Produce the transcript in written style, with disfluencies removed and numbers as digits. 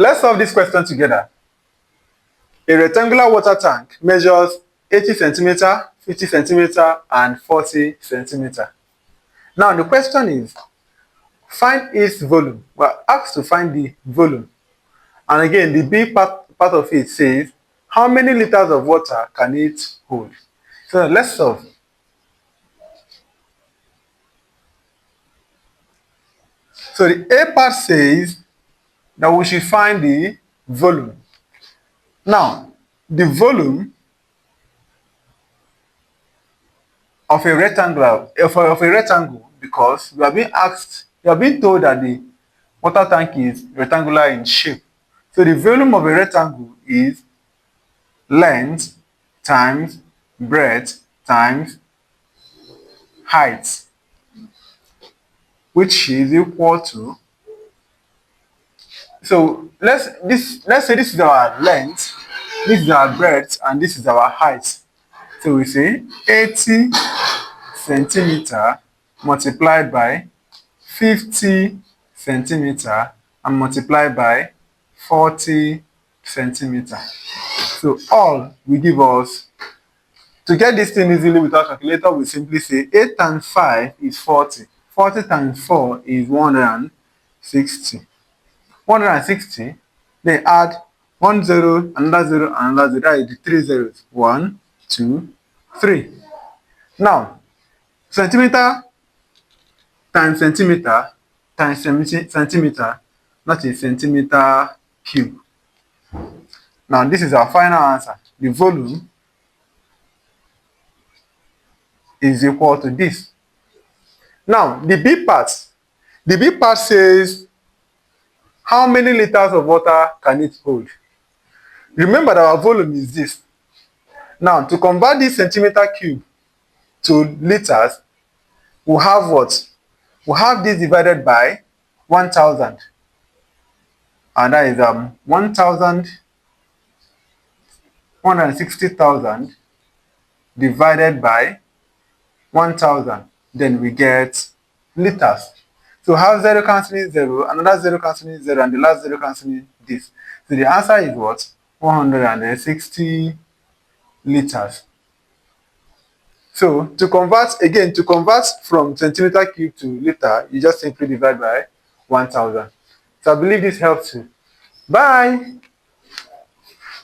Let's solve this question together. A rectangular water tank measures 80 centimeter, 50 centimeter, and 40 centimeter. Now the question is, find its volume. We're asked to find the volume. And again, the B part of it says, how many liters of water can it hold? So let's solve. So the A part says that we should find the volume. Now, the volume of a rectangle, because we are being told that the water tank is rectangular in shape. So the volume of a rectangle is length times breadth times height, which is equal to, so let's say this is our length, this is our breadth, and this is our height. So we say 80 centimeter multiplied by 50 centimeter and multiplied by 40 centimeter. So all will give us, to get this thing easily without calculator, we simply say 8 times 5 is 40. 40 times 4 is 160. 160, then add 1 0, another 0, another 0. That is the 3 zeros. 1, 2, 3. Now, centimeter times centimeter times centimeter, that is centimeter cube. Now, this is our final answer. The volume is equal to this. Now, the B part says, how many liters of water can it hold? Remember that our volume is this. Now, to convert this centimeter cube to liters, we'll have what? We'll have this divided by 1,000. And that is 160,000 divided by 1,000. Then we get liters. So have 0 cancelling 0, another 0 cancelling 0, and the last 0 cancelling this. So the answer is what? 160 liters. So to convert from centimeter cube to liter, you just simply divide by 1,000. So I believe this helps you. Bye.